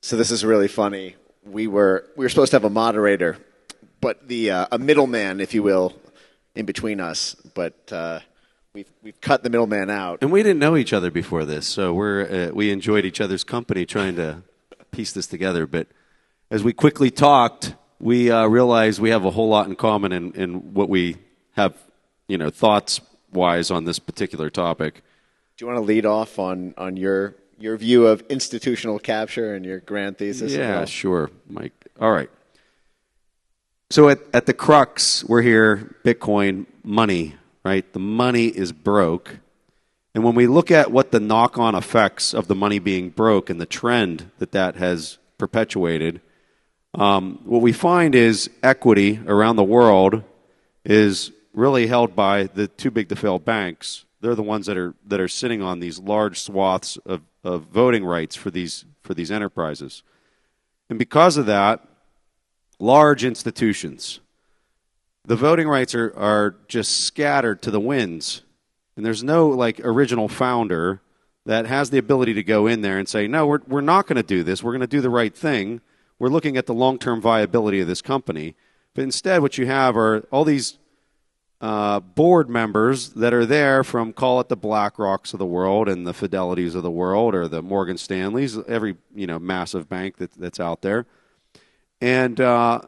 So this is really funny. We were supposed to have a moderator, but a middleman, if you will, in between us. But we've cut the middleman out. And we didn't know each other before this, so we enjoyed each other's company trying to piece this together. But as we quickly talked, we realized we have a whole lot in common in what we have, thoughts wise on this particular topic. Do you want to lead off on your view of institutional capture and your grand thesis? Yeah, sure, Mike. All right. So at the crux, we're here, Bitcoin, money, right? The money is broke. And when we look at what the knock-on effects of the money being broke and the trend that has perpetuated, what we find is equity around the world is really held by the too big to fail banks. They're the ones that are sitting on these large swaths of voting rights for these enterprises. And because of that, large institutions, the voting rights are just scattered to the winds. And there's no original founder that has the ability to go in there and say, no, we're not going to do this. We're going to do the right thing. We're looking at the long-term viability of this company. But instead, what you have are all these board members that are there from, call it the BlackRocks of the world and the Fidelities of the world or the Morgan Stanleys, every massive bank that's out there. And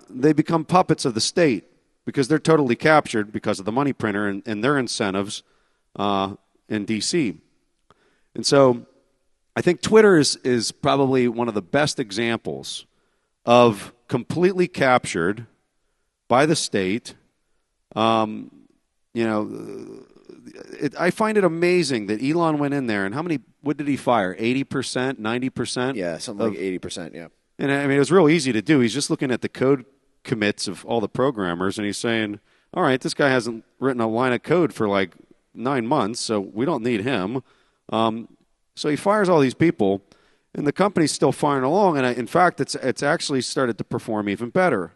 they become puppets of the state because they're totally captured because of the money printer and their incentives in D.C. And so I think Twitter is probably one of the best examples of completely captured by the state. I find it amazing that Elon went in there and what did he fire? 80%, 90%? Yeah, something like 80%, yeah. And I mean, it was real easy to do. He's just looking at the code commits of all the programmers and he's saying, all right, this guy hasn't written a line of code for 9 months, so we don't need him. So he fires all these people and the company's still firing along. And in fact, it's actually started to perform even better.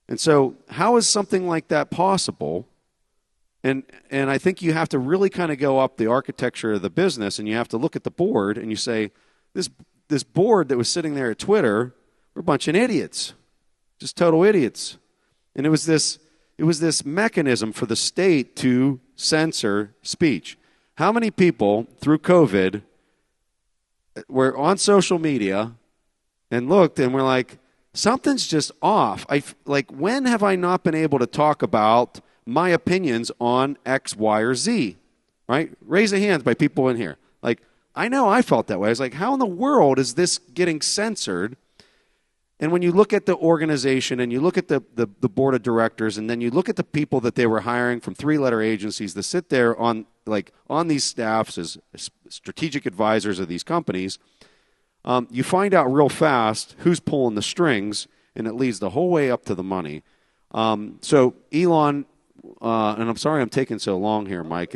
And so how is something like that possible? And I think you have to really kind of go up the architecture of the business and you have to look at the board and you say, this board that was sitting there at Twitter were a bunch of idiots, just total idiots. And it was this mechanism for the state to censor speech. How many people through COVID were on social media and looked and were like, something's just off. When have I not been able to talk about my opinions on X, Y, or Z? Right? Raise a hand by people in here. I know I felt that way. I was like, how in the world is this getting censored? And when you look at the organization and you look at the board of directors and then you look at the people that they were hiring from 3-letter agencies to sit there on these staffs as strategic advisors of these companies, you find out real fast who's pulling the strings, and it leads the whole way up to the money. So Elon, and I'm sorry I'm taking so long here, Mike.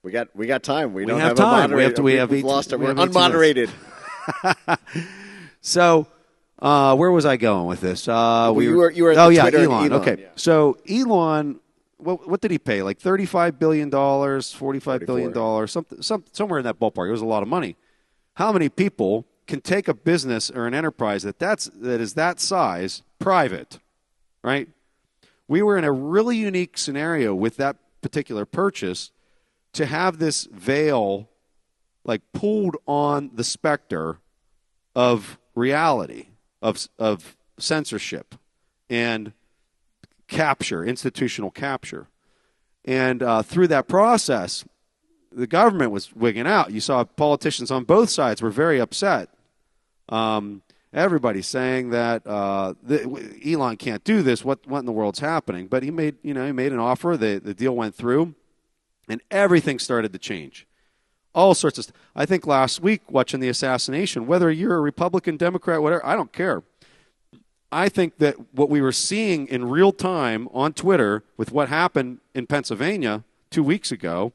We got time. We don't have a time. moderator. We've lost it. We're unmoderated. So where was I going with this? You were at Twitter Elon. Okay. Yeah. So Elon, what did he pay? $35 billion, $45 billion, somewhere in that ballpark. It was a lot of money. How many people can take a business or an enterprise that is that size private, right? We were in a really unique scenario with that particular purchase to have this veil pulled on the specter of reality, of censorship and capture, institutional capture. And through that process, the government was wigging out. You saw politicians on both sides were very upset. Everybody's saying that Elon can't do this. What in the world's happening? But he made an offer. The deal went through, and everything started to change. All sorts of stuff. I think last week, watching the assassination, whether you're a Republican, Democrat, whatever, I don't care. I think that what we were seeing in real time on Twitter with what happened in Pennsylvania 2 weeks ago,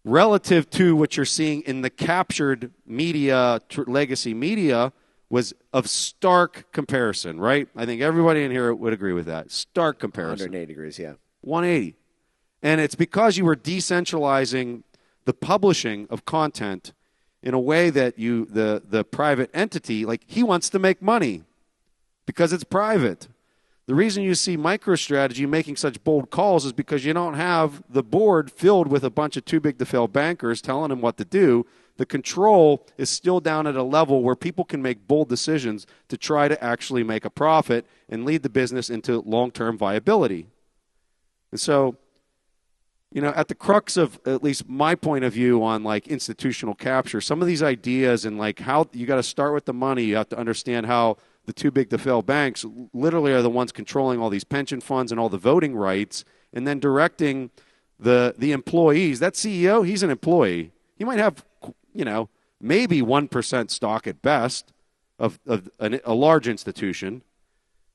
relative to what you're seeing in the captured media, legacy media, was of stark comparison, right? I think everybody in here would agree with that. Stark comparison. 180 degrees, yeah. 180. And it's because you were decentralizing the publishing of content in a way that the private entity, like he wants to make money because it's private. The reason you see MicroStrategy making such bold calls is because you don't have the board filled with a bunch of too-big-to-fail bankers telling them what to do. The control is still down at a level where people can make bold decisions to try to actually make a profit and lead the business into long-term viability. And so, you know, at the crux of at least my point of view on like institutional capture, some of these ideas and like how you got to start with the money, you have to understand how the too-big-to-fail banks literally are the ones controlling all these pension funds and all the voting rights, and then directing the employees. That CEO, he's an employee. He might have, you know, maybe 1% stock at best of a large institution,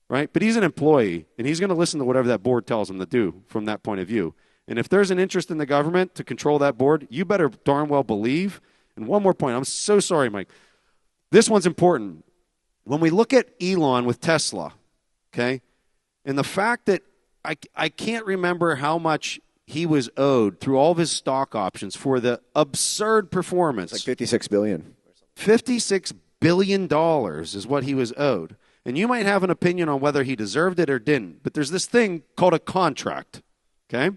right? But he's an employee, and he's going to listen to whatever that board tells him to do from that point of view. And if there's an interest in the government to control that board, you better darn well believe. And one more point. I'm so sorry, Mike. This one's important. When we look at Elon with Tesla, okay, and the fact that I can't remember how much he was owed through all of his stock options for the absurd performance. It's like $56 billion. $56 billion is what he was owed. And you might have an opinion on whether he deserved it or didn't, but there's this thing called a contract, okay?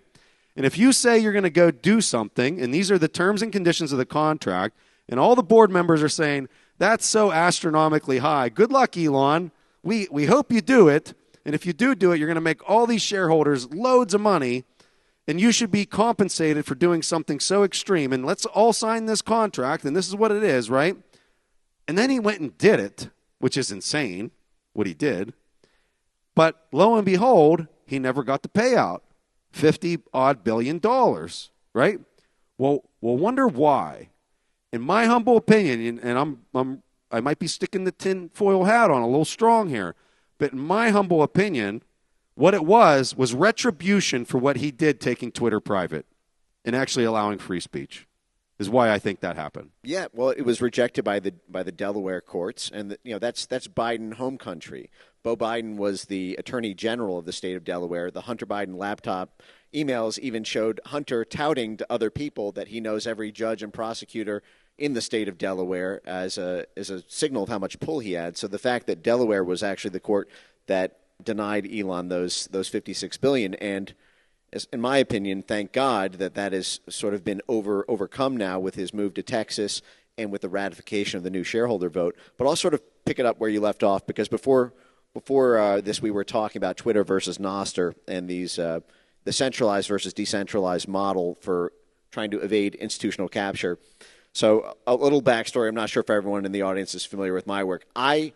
And if you say you're going to go do something, and these are the terms and conditions of the contract, and all the board members are saying, that's so astronomically high. Good luck, Elon. We hope you do it. And if you do it, you're going to make all these shareholders loads of money, and you should be compensated for doing something so extreme. And let's all sign this contract, and this is what it is, right? And then he went and did it, which is insane, what he did. But lo and behold, he never got the payout, $50-odd billion, right? Well, we'll wonder why. In my humble opinion, and I might be sticking the tinfoil hat on a little strong here, but in my humble opinion, what it was retribution for what he did taking Twitter private and actually allowing free speech is why I think that happened. Yeah, well, it was rejected by the Delaware courts, and that's Biden home country. Beau Biden was the attorney general of the state of Delaware. The Hunter Biden laptop emails even showed Hunter touting to other people that he knows every judge and prosecutor in the state of Delaware as a signal of how much pull he had. So the fact that Delaware was actually the court that denied Elon those $56 billion, and in my opinion, thank God that has sort of been overcome now with his move to Texas and with the ratification of the new shareholder vote. But I'll sort of pick it up where you left off, because before this we were talking about Twitter versus Nostr and these the centralized versus decentralized model for trying to evade institutional capture. So a little backstory. I'm not sure if everyone in the audience is familiar with my work. I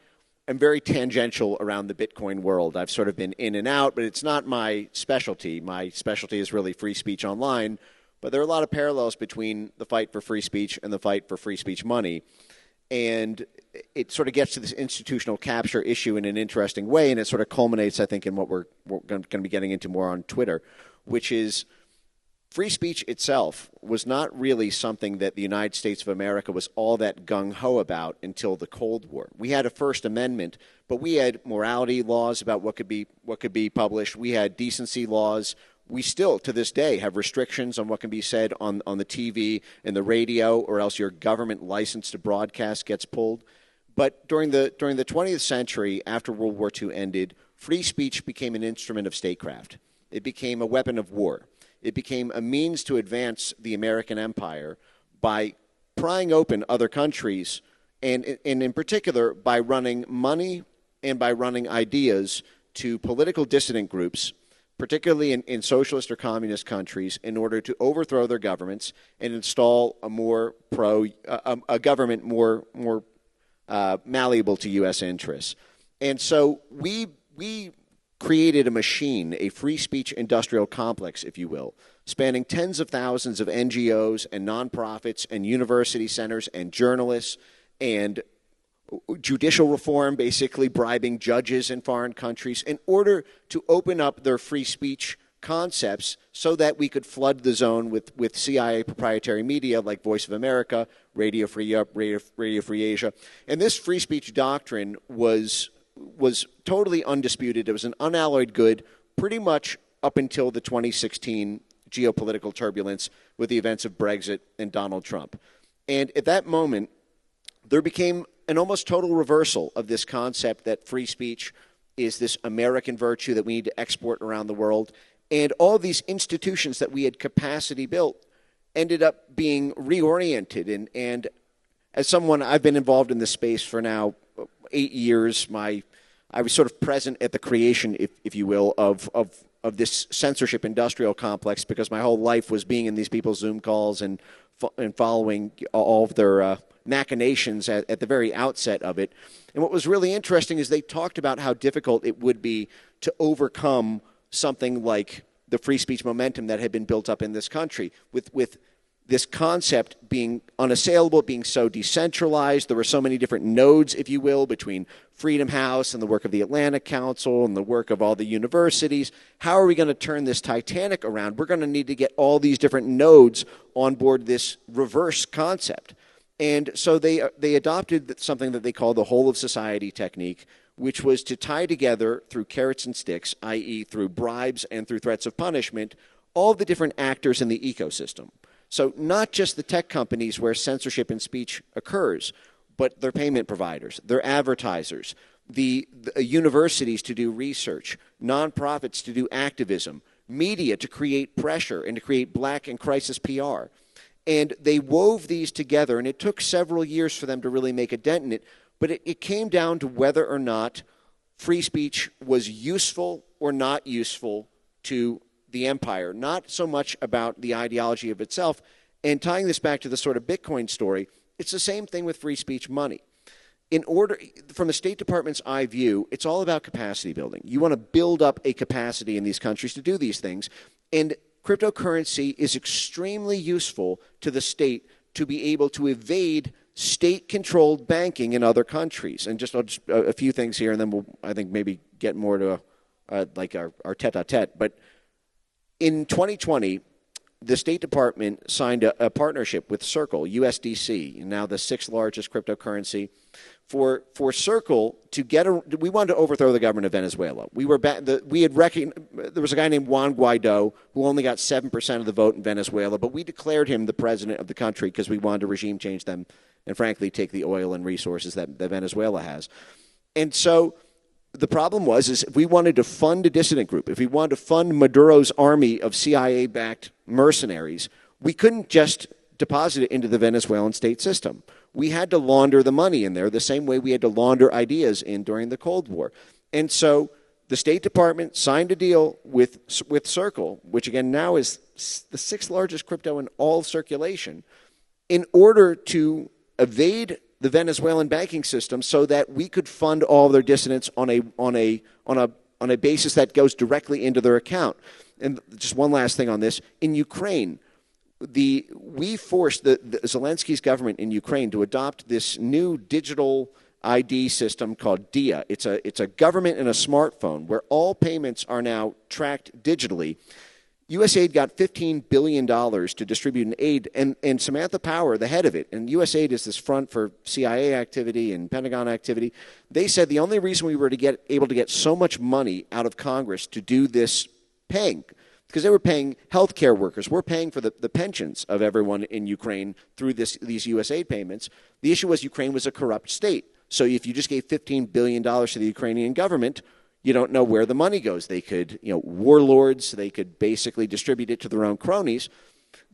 am very tangential around the Bitcoin world. I've sort of been in and out, but it's not my specialty. My specialty is really free speech online. But there are a lot of parallels between the fight for free speech and the fight for free speech money. And it sort of gets to this institutional capture issue in an interesting way, and it sort of culminates, I think, in what we're going to be getting into more on Twitter, which is free speech itself was not really something that the United States of America was all that gung-ho about until the Cold War. We had a First Amendment, but we had morality laws about what could be published. We had decency laws. We still, to this day, have restrictions on what can be said on the TV and the radio, or else your government license to broadcast gets pulled. But during the 20th century, after World War II ended, free speech became an instrument of statecraft. It became a weapon of war. It became a means to advance the American empire by prying open other countries, and in particular by running money and by running ideas to political dissident groups, particularly in socialist or communist countries, in order to overthrow their governments and install a government more malleable to U.S. interests. And so we created a machine, a free speech industrial complex, if you will, spanning tens of thousands of NGOs and nonprofits and university centers and journalists and judicial reform, basically bribing judges in foreign countries in order to open up their free speech concepts so that we could flood the zone with CIA proprietary media like Voice of America, Radio Free Europe, Radio Free Asia. And this free speech doctrine was totally undisputed. It was an unalloyed good pretty much up until the 2016 geopolitical turbulence with the events of Brexit and Donald Trump. And at that moment, there became an almost total reversal of this concept that free speech is this American virtue that we need to export around the world. And all these institutions that we had capacity built ended up being reoriented. And as someone, I've been involved in this space for now 8 years. I was sort of present at the creation, if you will, of this censorship industrial complex, because my whole life was being in these people's Zoom calls and following all of their machinations at the very outset of it. And what was really interesting is they talked about how difficult it would be to overcome something like the free speech momentum that had been built up in this country, with this concept being unassailable, being so decentralized. There were so many different nodes, if you will, between Freedom House and the work of the Atlantic Council and the work of all the universities. How are we going to turn this Titanic around? We're going to need to get all these different nodes on board this reverse concept. And so they adopted something that they call the whole of society technique, which was to tie together through carrots and sticks, i.e. through bribes and through threats of punishment, all the different actors in the ecosystem. So not just the tech companies where censorship in speech occurs, but their payment providers, their advertisers, the universities to do research, nonprofits to do activism, media to create pressure and to create black and crisis PR. And they wove these together, and it took several years for them to really make a dent in it, but it came down to whether or not free speech was useful or not useful to the empire, not so much about the ideology of itself. And tying this back to the sort of Bitcoin story, it's the same thing with free speech money. In order, from the State Department's eye view, it's all about capacity building. You want to build up a capacity in these countries to do these things. And cryptocurrency is extremely useful to the state to be able to evade state-controlled banking in other countries. And just a few things here, and then we'll, I think, maybe get more to like our tete-a-tete. But in 2020, the State Department signed a partnership with Circle, USDC, now the sixth largest cryptocurrency, for Circle to we wanted to overthrow the government of Venezuela. There was a guy named Juan Guaido who only got 7% of the vote in Venezuela, but we declared him the president of the country because we wanted to regime change them and, frankly, take the oil and resources that Venezuela has. And so the problem was if we wanted to fund a dissident group, if we wanted to fund Maduro's army of CIA-backed mercenaries, we couldn't just deposit it into the Venezuelan state system. We had to launder the money in there the same way we had to launder ideas in during the Cold War. And so the State Department signed a deal with Circle, which again now is the sixth largest crypto in all circulation, in order to evade the Venezuelan banking system so that we could fund all their dissidents on a basis that goes directly into their account. And just one last thing on this. In Ukraine, we forced the Zelensky's government in Ukraine to adopt this new digital ID system called DIA. It's a government and a smartphone where all payments are now tracked digitally. USAID got $15 billion to distribute an aid, and Samantha Power, the head of it, and USAID is this front for CIA activity and Pentagon activity, they said the only reason we were able to get so much money out of Congress to do this paying, because they were paying healthcare workers, we're paying for the pensions of everyone in Ukraine through these USAID payments. The issue was Ukraine was a corrupt state. So if you just gave $15 billion to the Ukrainian government, you don't know where the money goes. They could, warlords, they could basically distribute it to their own cronies.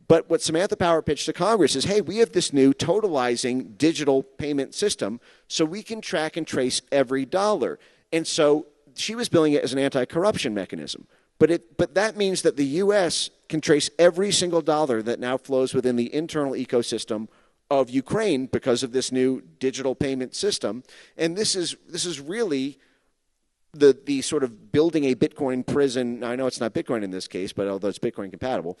But what Samantha Power pitched to Congress is, hey, we have this new totalizing digital payment system so we can track and trace every dollar. And so she was billing it as an anti-corruption mechanism. But that means that the U.S. can trace every single dollar that now flows within the internal ecosystem of Ukraine because of this new digital payment system. And this is really the sort of building a Bitcoin prison. Now, I know it's not Bitcoin in this case, but although it's Bitcoin compatible,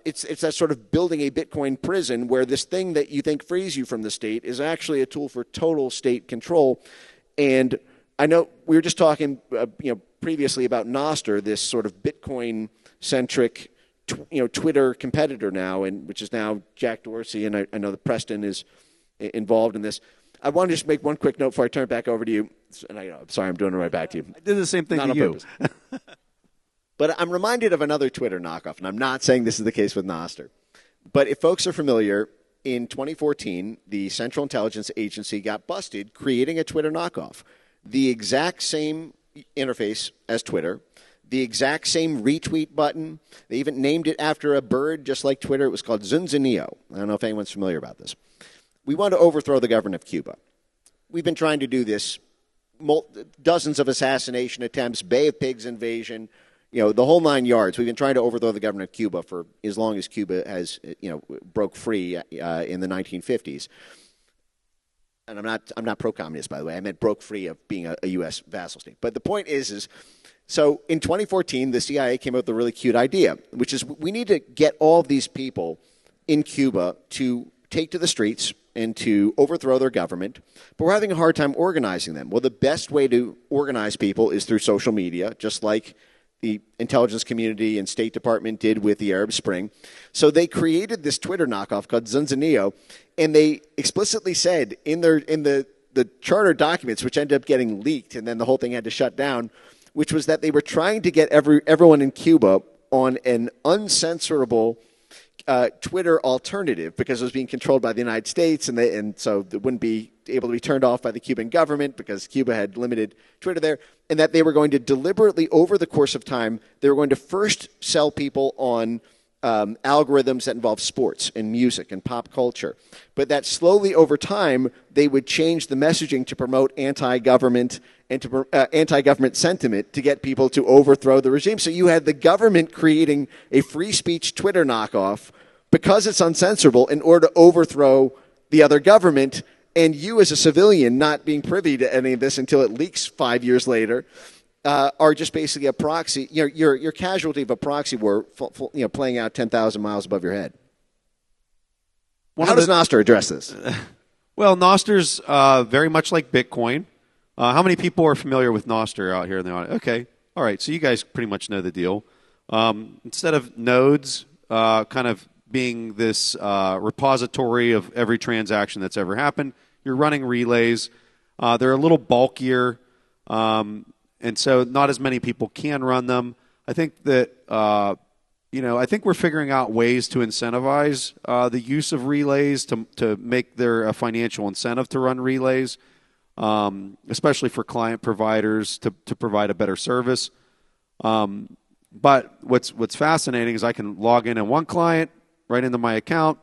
it's that sort of building a Bitcoin prison where this thing that you think frees you from the state is actually a tool for total state control. And I know we were just talking, previously about Nostr, this sort of Bitcoin-centric, Twitter competitor now, and which is now Jack Dorsey, and I know that Preston is involved in this. I want to just make one quick note before I turn it back over to you. And I'm sorry, I'm doing it right back to you. I did the same thing to you. But I'm reminded of another Twitter knockoff, and I'm not saying this is the case with Nostr. But if folks are familiar, in 2014, the Central Intelligence Agency got busted creating a Twitter knockoff. The exact same interface as Twitter, the exact same retweet button. They even named it after a bird, just like Twitter. It was called Zunzanillo. I don't know if anyone's familiar about this. We want to overthrow the government of Cuba. We've been trying to do this, dozens of assassination attempts, Bay of Pigs invasion, the whole 9 yards. We've been trying to overthrow the government of Cuba for as long as Cuba has, broke free in the 1950s. And I'm not pro-communist, by the way. I meant broke free of being a U.S. vassal state. But the point is so in 2014, the CIA came up with a really cute idea, which is we need to get all of these people in Cuba to take to the streets and to overthrow their government, but we're having a hard time organizing them. Well, the best way to organize people is through social media, just like the intelligence community and State Department did with the Arab Spring. So they created this Twitter knockoff called Zunzanillo, and they explicitly said in the charter documents, which ended up getting leaked, and then the whole thing had to shut down, which was that they were trying to get everyone in Cuba on an uncensorable Twitter alternative because it was being controlled by the United States, and so it wouldn't be able to be turned off by the Cuban government because Cuba had limited Twitter there, and that they were going to deliberately, over the course of time, they were going to first sell people on algorithms that involve sports and music and pop culture, but that slowly over time they would change the messaging to promote anti-government and to anti-government sentiment to get people to overthrow the regime. So you had the government creating a free speech Twitter knockoff because it's uncensorable in order to overthrow the other government, and you as a civilian not being privy to any of this until it leaks 5 years later are just basically a proxy. You're casualty of a proxy war, playing out 10,000 miles above your head. How does Nostr address this? Well, Nostr's very much like Bitcoin. How many people are familiar with Nostr out here in the audience? Okay. All right. So you guys pretty much know the deal. Instead of nodes kind of being this repository of every transaction that's ever happened, you're running relays. They're a little bulkier, and so not as many people can run them. I think that, I think we're figuring out ways to incentivize the use of relays to make there a financial incentive to run relays, especially for client providers to provide a better service. But what's fascinating is I can log in one client, right into my account.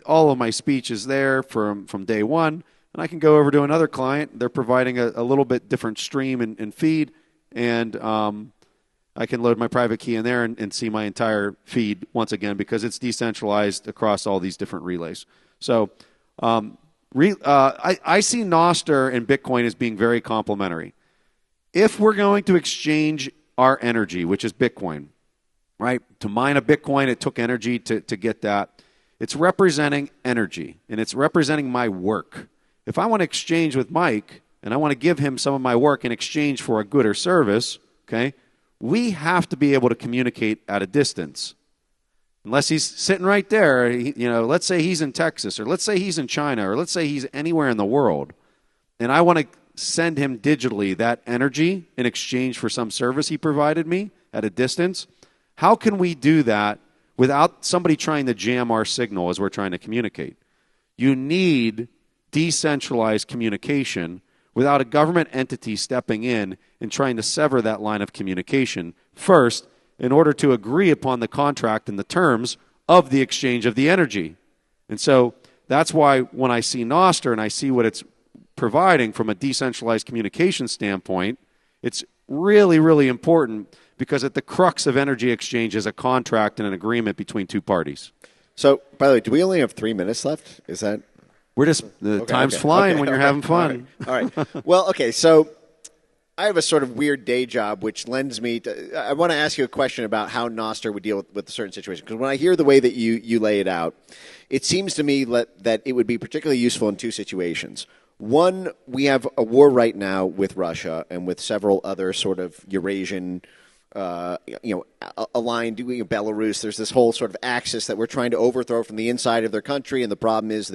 All of my speech is there from day one, and I can go over to another client. They're providing a little bit different stream and feed, and I can load my private key in there and see my entire feed once again because it's decentralized across all these different relays. So I see Nostr and Bitcoin as being very complementary. If we're going to exchange our energy, which is Bitcoin, right? To mine a Bitcoin, it took energy to get that. It's representing energy, and it's representing my work. If I want to exchange with Mike, and I want to give him some of my work in exchange for a good or service, okay, we have to be able to communicate at a distance. Unless he's sitting right there, let's say he's in Texas, or let's say he's in China, or let's say he's anywhere in the world, and I want to send him digitally that energy in exchange for some service he provided me at a distance. How can we do that without somebody trying to jam our signal as we're trying to communicate? You need decentralized communication without a government entity stepping in and trying to sever that line of communication first in order to agree upon the contract and the terms of the exchange of the energy. And so that's why when I see Nostr and I see what it's providing from a decentralized communication standpoint, it's really, really important because at the crux of energy exchange is a contract and an agreement between two parties. So, by the way, do we only have 3 minutes left? Is that... We're just, time's flying when you're having fun. All right. Well, okay, so I have a sort of weird day job, which lends me to, I want to ask you a question about how Nostr would deal with a certain situation. Because when I hear the way that you lay it out, it seems to me that it would be particularly useful in two situations. One, we have a war right now with Russia and with several other sort of Eurasian aligned, Belarus. There's this whole sort of axis that we're trying to overthrow from the inside of their country, and the problem is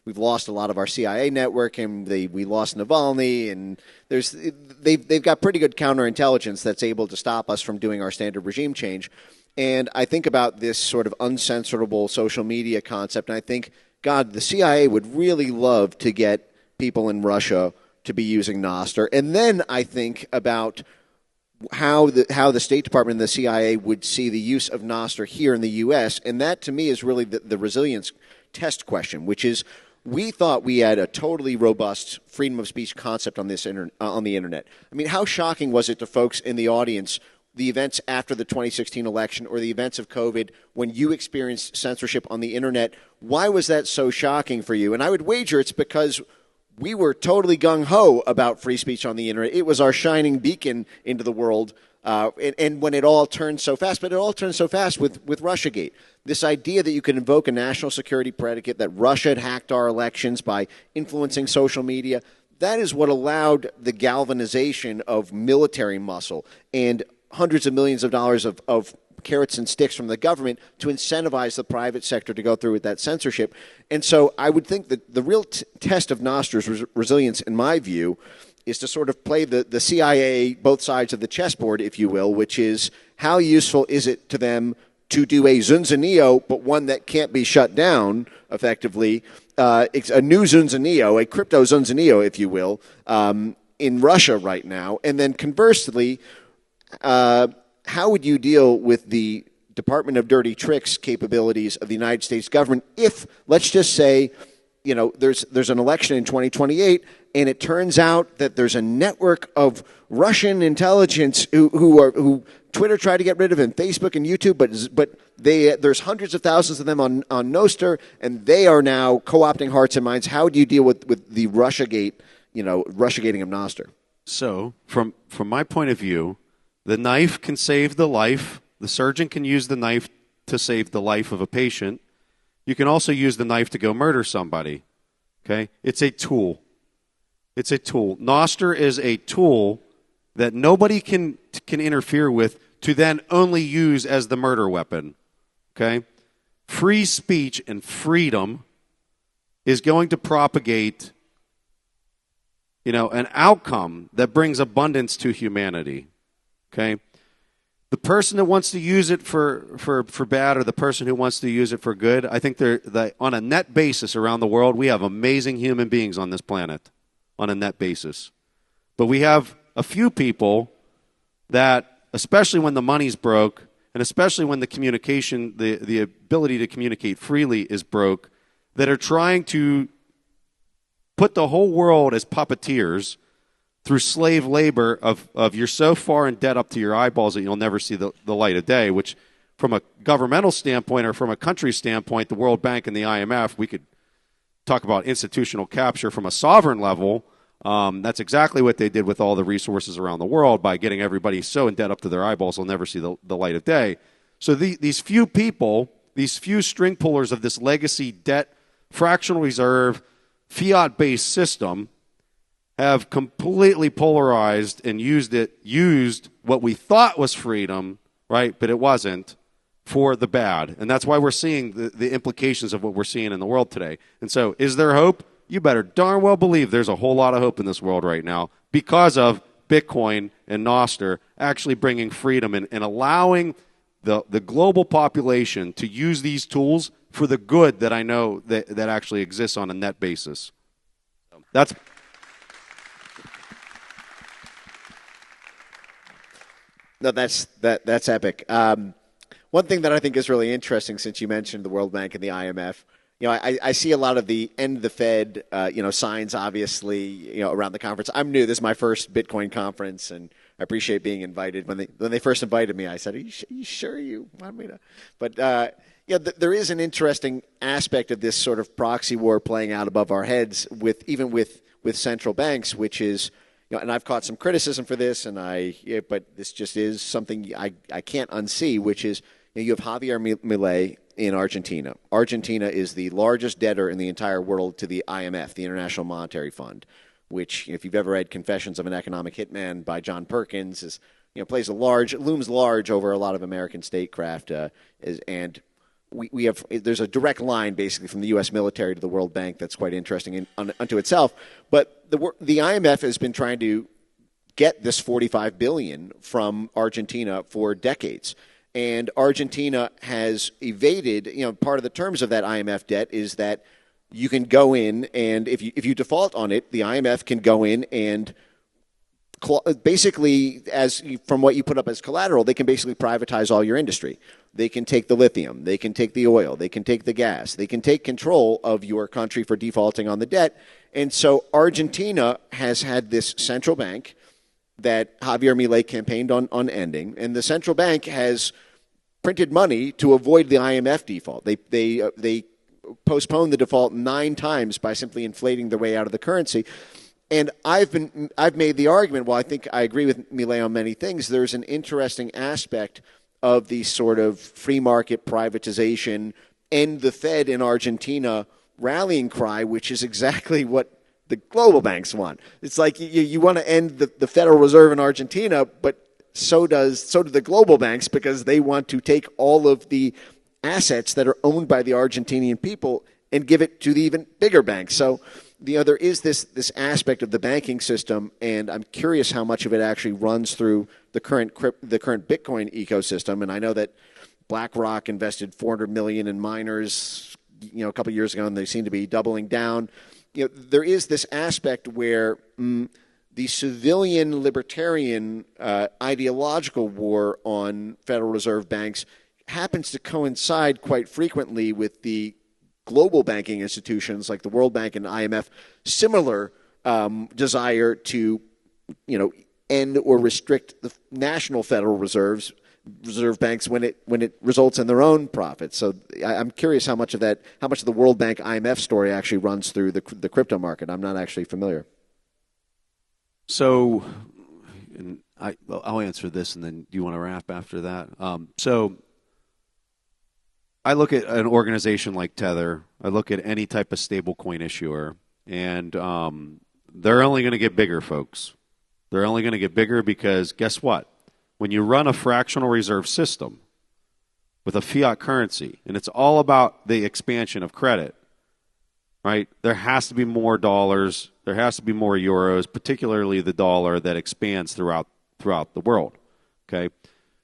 we've lost a lot of our CIA network, and we lost Navalny, and they've got pretty good counterintelligence that's able to stop us from doing our standard regime change. And I think about this sort of uncensorable social media concept, and I think God, the CIA would really love to get people in Russia to be using Nostr. And then I think about how the State Department and the CIA would see the use of Nostr here in the U.S., and that to me is really the resilience test question, which is we thought we had a totally robust freedom of speech concept on on the internet. I mean, how shocking was it to folks in the audience, the events after the 2016 election or the events of COVID, when you experienced censorship on the internet? Why was that so shocking for you? And I would wager it's because we were totally gung-ho about free speech on the internet. It was our shining beacon into the world, and when it all turned so fast, but it all turned so fast with Russiagate. This idea that you could invoke a national security predicate, that Russia had hacked our elections by influencing social media, that is what allowed the galvanization of military muscle and hundreds of millions of dollars of carrots and sticks from the government to incentivize the private sector to go through with that censorship. And so I would think that the real test of Nostr's resilience, in my view, is to sort of play the CIA both sides of the chessboard, if you will, which is how useful is it to them to do a Zunzaneo, but one that can't be shut down effectively, a new Zunzaneo, a crypto Zunzaneo, if you will, in Russia right now. And then conversely, how would you deal with the Department of Dirty Tricks capabilities of the United States government if, let's just say, there's an election in 2028, and it turns out that there's a network of Russian intelligence who Twitter tried to get rid of, and Facebook and YouTube, but there's hundreds of thousands of them on Nostr, and they are now co-opting hearts and minds. How do you deal with the Russiagating of Nostr? So, from my point of view, the knife can save the life. The surgeon can use the knife to save the life of a patient. You can also use the knife to go murder somebody. Okay? It's a tool. It's a tool. Nostr is a tool that nobody can interfere with to then only use as the murder weapon. Okay? Free speech and freedom is going to propagate, an outcome that brings abundance to humanity. Okay? The person that wants to use it for bad or the person who wants to use it for good, I think on a net basis around the world, we have amazing human beings on this planet on a net basis. But we have a few people that, especially when the money's broke, and especially when the communication, the ability to communicate freely is broke, that are trying to put the whole world as puppeteers through slave labor of you're so far in debt up to your eyeballs that you'll never see the light of day, which from a governmental standpoint or from a country standpoint, the World Bank and the IMF, we could talk about institutional capture from a sovereign level. That's exactly what they did with all the resources around the world by getting everybody so in debt up to their eyeballs they'll never see the light of day. So these few people, these few string pullers of this legacy debt, fractional reserve, fiat-based system have completely polarized and used what we thought was freedom, right, but it wasn't, for the bad. And that's why we're seeing the implications of what we're seeing in the world today. And so is there hope? You better darn well believe there's a whole lot of hope in this world right now because of Bitcoin and Nostr actually bringing freedom and allowing the global population to use these tools for the good that I know that actually exists on a net basis. That's... No, that's epic. One thing that I think is really interesting, since you mentioned the World Bank and the IMF, I see a lot of the end of the Fed, signs, obviously, around the conference. I'm new. This is my first Bitcoin conference, and I appreciate being invited. When they first invited me, I said, "Are you sure you want me to?" But there is an interesting aspect of this sort of proxy war playing out above our heads, with central banks, which is. And I've caught some criticism for this, but this just is something I can't unsee, which is you have Javier Milei in Argentina. Argentina is the largest debtor in the entire world to the IMF, the International Monetary Fund, which, if you've ever read Confessions of an Economic Hitman by John Perkins, looms large over a lot of American statecraft, and we have there's a direct line basically from the U.S. military to the World Bank that's quite interesting unto itself. But the IMF has been trying to get this $45 billion from Argentina for decades, and Argentina has evaded. Part of the terms of that IMF debt is that you can go in, and if you default on it, the IMF can go in and basically, from what you put up as collateral, they can basically privatize all your industry. They can take the lithium, they can take the oil, they can take the gas, they can take control of your country for defaulting on the debt. And so Argentina has had this central bank that Javier Milei campaigned on ending, and the central bank has printed money to avoid the IMF default. They postponed the default 9 times by simply inflating their way out of the currency. And I've made the argument, well, I think I agree with Milei on many things. There's an interesting aspect of the sort of free market privatization and the Fed in Argentina rallying cry, which is exactly what the global banks want. It's like you want to end the Federal Reserve in Argentina, but so do the global banks, because they want to take all of the assets that are owned by the Argentinian people and give it to the even bigger banks. So there is this aspect of the banking system, and I'm curious how much of it actually runs through the current Bitcoin ecosystem. And I know that BlackRock invested $400 million in miners, a couple of years ago, and they seem to be doubling down. There is this aspect where the civilian libertarian ideological war on Federal Reserve banks happens to coincide quite frequently with the global banking institutions like the World Bank and IMF similar desire to, end or restrict the national Federal Reserve banks when it results in their own profits. So I'm curious how much of the World Bank IMF story actually runs through the crypto market. I'm not actually familiar. So, I'll answer this, and then do you want to wrap after that? So I look at an organization like Tether. I look at any type of stablecoin issuer, and they're only going to get bigger, folks. They're only going to get bigger because guess what? When you run a fractional reserve system with a fiat currency, and it's all about the expansion of credit, right? There has to be more dollars. There has to be more euros, particularly the dollar that expands throughout the world. Okay,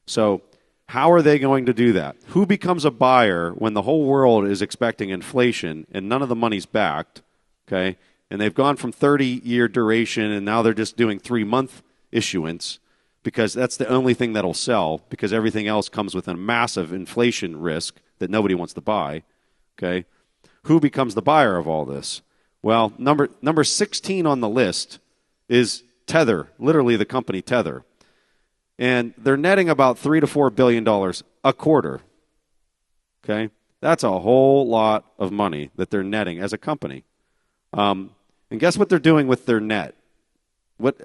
so how are they going to do that? Who becomes a buyer when the whole world is expecting inflation and none of the money's backed? Okay, and they've gone from 30-year duration and now they're just doing 3-month issuance because that's the only thing that'll sell, because everything else comes with a massive inflation risk that nobody wants to buy. Okay, who becomes the buyer of all this? Well, number 16 on the list is Tether, literally the company Tether. And they're netting about $3 to $4 billion a quarter. Okay? That's a whole lot of money that they're netting as a company. And guess what they're doing with their net?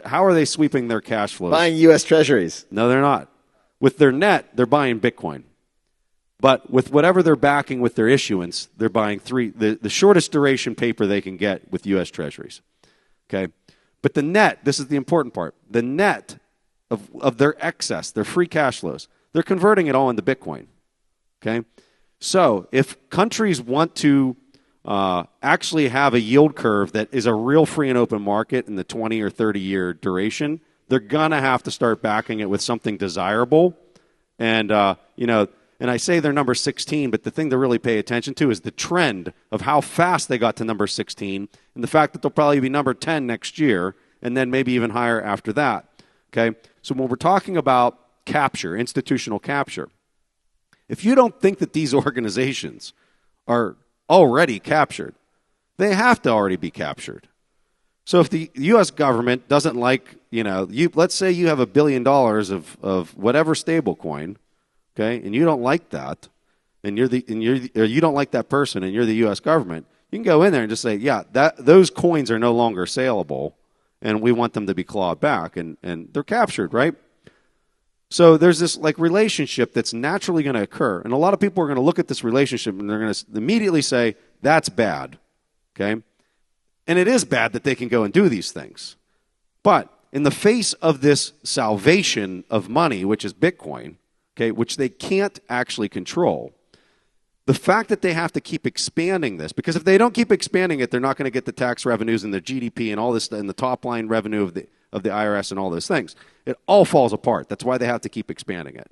How are they sweeping their cash flows? Buying U.S. Treasuries. No, they're not. With their net, they're buying Bitcoin. But with whatever they're backing with their issuance, they're buying the shortest duration paper they can get with U.S. Treasuries. Okay? But the net, this is the important part, the net of their excess, their free cash flows, they're converting it all into Bitcoin. Okay? So if countries want to actually have a yield curve that is a real free and open market in the 20 or 30-year duration, they're going to have to start backing it with something desirable. And, and I say they're number 16, but the thing to really pay attention to is the trend of how fast they got to number 16 and the fact that they'll probably be number 10 next year and then maybe even higher after that. Okay? So when we're talking about capture, institutional capture, if you don't think that these organizations are already captured, they have to already be captured. So if the U.S. government doesn't like, let's say you have $1 billion of whatever stable coin, okay, and you don't like that, or you don't like that person, and you're the U.S. government, you can go in there and just say, yeah, those coins are no longer saleable, and we want them to be clawed back, and they're captured, right? So there's this relationship that's naturally going to occur, and a lot of people are going to look at this relationship and they're going to immediately say, that's bad, okay? And it is bad that they can go and do these things. But in the face of this salvation of money, which is Bitcoin, okay, which they can't actually control, the fact that they have to keep expanding this, because if they don't keep expanding it, they're not going to get the tax revenues and the GDP and all this, and the top line revenue of the IRS and all those things. It all falls apart. That's why they have to keep expanding it.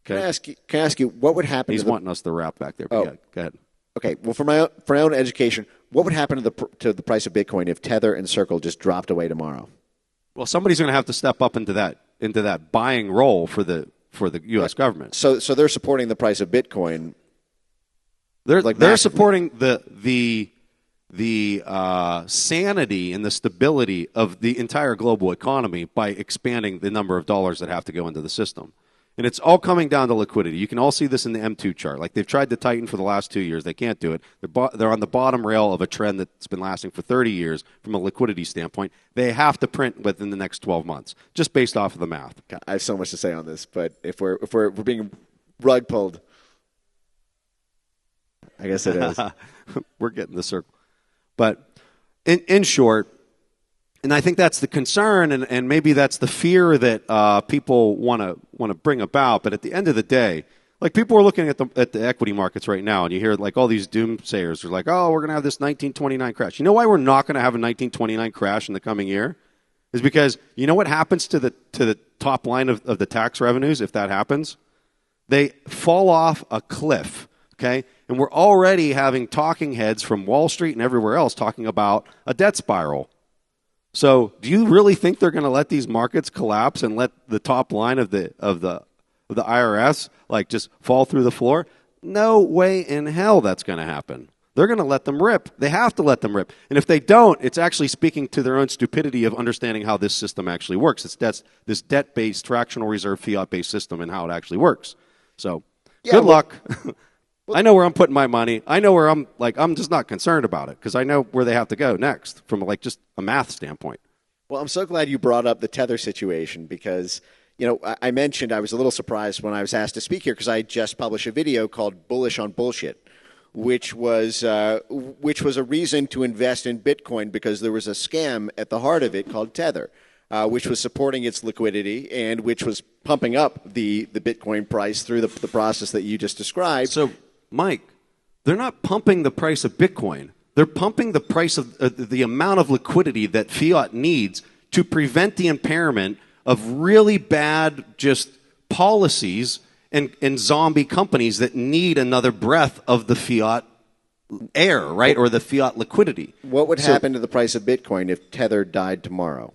Okay? Can I ask you what would happen? He's wanting us to wrap back there. But yeah, go ahead. Okay. Well, for my own education, What would happen to the price of Bitcoin if Tether and Circle just dropped away tomorrow? Well, somebody's going to have to step up into that buying role for the U.S. government. So they're supporting the price of Bitcoin. They're supporting the sanity and the stability of the entire global economy by expanding the number of dollars that have to go into the system. And it's all coming down to liquidity. You can all see this in the M2 chart. Like, they've tried to tighten for the last 2 years. They can't do it. They're on the bottom rail of a trend that's been lasting for 30 years from a liquidity standpoint. They have to print within the next 12 months, just based off of the math. God, I have so much to say on this, but if we're being rug pulled, I guess it is. We're getting the circle. But in short, and I think that's the concern, and maybe that's the fear that people want to bring about. But at the end of the day, like, people are looking at the equity markets right now, and you hear like all these doomsayers are like, "Oh, we're going to have this 1929 crash." You know why we're not going to have a 1929 crash in the coming year? Is because you know what happens to the top line of the tax revenues if that happens? They fall off a cliff. Okay, and we're already having talking heads from Wall Street and everywhere else talking about a debt spiral. So, do you really think they're going to let these markets collapse and let the top line of the IRS like just fall through the floor? No way in hell that's going to happen. They're going to let them rip. They have to let them rip. And if they don't, it's actually speaking to their own stupidity of understanding how this system actually works. It's this debt-based, fractional reserve, fiat-based system and how it actually works. So, good luck. I know where I'm putting my money. I know where I'm just not concerned about it because I know where they have to go next from like just a math standpoint. Well, I'm so glad you brought up the Tether situation because, I mentioned I was a little surprised when I was asked to speak here because I just published a video called Bullish on Bullshit, which was a reason to invest in Bitcoin because there was a scam at the heart of it called Tether, which was supporting its liquidity and which was pumping up the Bitcoin price through the process that you just described. So, Mike, they're not pumping the price of Bitcoin. They're pumping the price of the amount of liquidity that fiat needs to prevent the impairment of really bad just policies and zombie companies that need another breath of the fiat air, right, or the fiat liquidity. What would happen to the price of Bitcoin if Tether died tomorrow?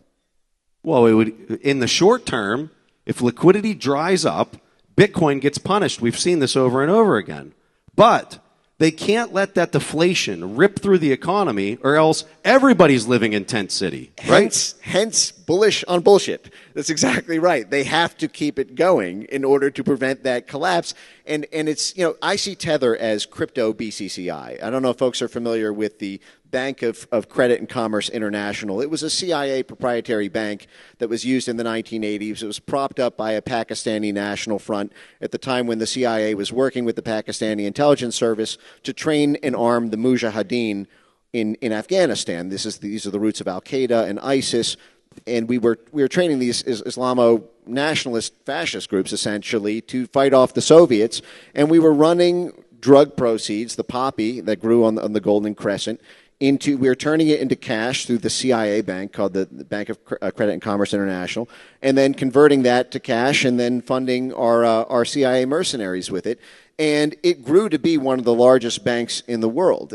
Well, it would, in the short term, if liquidity dries up, Bitcoin gets punished. We've seen this over and over again. But they can't let that deflation rip through the economy or else everybody's living in Tent City, right? Hence, bullish on bullshit. That's exactly right. They have to keep it going in order to prevent that collapse. And it's, I see Tether as crypto BCCI. I don't know if folks are familiar with the Bank of Credit and Commerce International. It was a CIA proprietary bank that was used in the 1980s. It was propped up by a Pakistani National Front at the time when the CIA was working with the Pakistani intelligence service to train and arm the Mujahideen in Afghanistan. These are the roots of Al-Qaeda and ISIS. And we were training these Islamo-nationalist fascist groups, essentially, to fight off the Soviets. And we were running drug proceeds, the poppy that grew on the Golden Crescent, we were turning it into cash through the CIA bank called the Bank of Credit and Commerce International, and then converting that to cash and then funding our CIA mercenaries with it. And it grew to be one of the largest banks in the world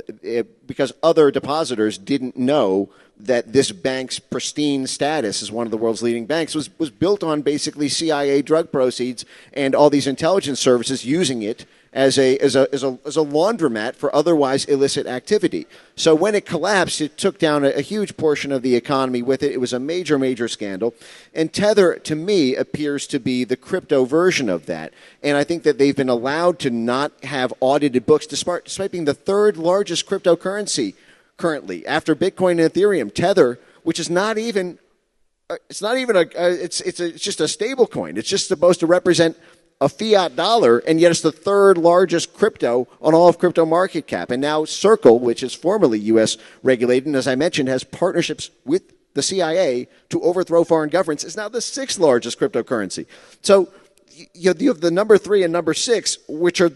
because other depositors didn't know that this bank's pristine status as one of the world's leading banks was built on basically CIA drug proceeds and all these intelligence services using it as a laundromat for otherwise illicit activity. So when it collapsed, it took down a huge portion of the economy with it. It was a major, major scandal. And Tether, to me, appears to be the crypto version of that. And I think that they've been allowed to not have audited books, despite being the third largest cryptocurrency currently after Bitcoin and Ethereum. Tether, which is not even, it's just a stable coin. It's just supposed to represent a fiat dollar, and yet it's the third largest crypto on all of crypto market cap. And now Circle, which is formerly U.S. regulated, and as I mentioned, has partnerships with the CIA to overthrow foreign governments, is now the sixth largest cryptocurrency. So you have the number 3 and number 6, which are,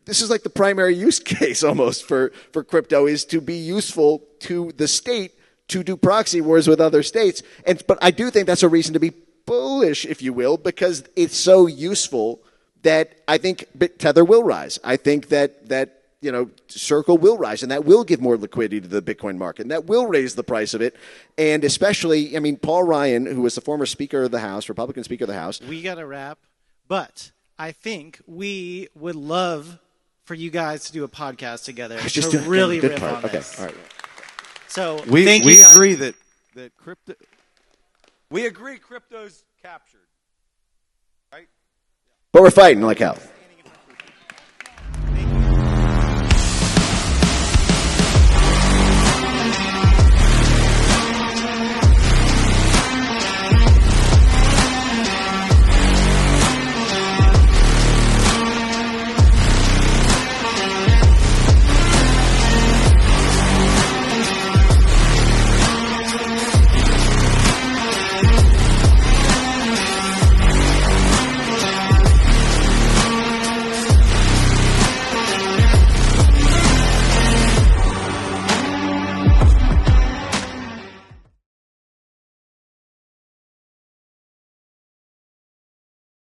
this is like the primary use case almost for crypto, is to be useful to the state to do proxy wars with other states. But I do think that's a reason to be bullish, if you will, because it's so useful that I think Tether will rise. I think that Circle will rise, and that will give more liquidity to the Bitcoin market, and that will raise the price of it. And especially, Paul Ryan, who was the former Speaker of the House, Republican Speaker of the House. We got to wrap, but I think we would love for you guys to do a podcast together to really riff on this. Okay, all right. So we agree that crypto. We agree crypto's captured, right? But we're fighting like hell.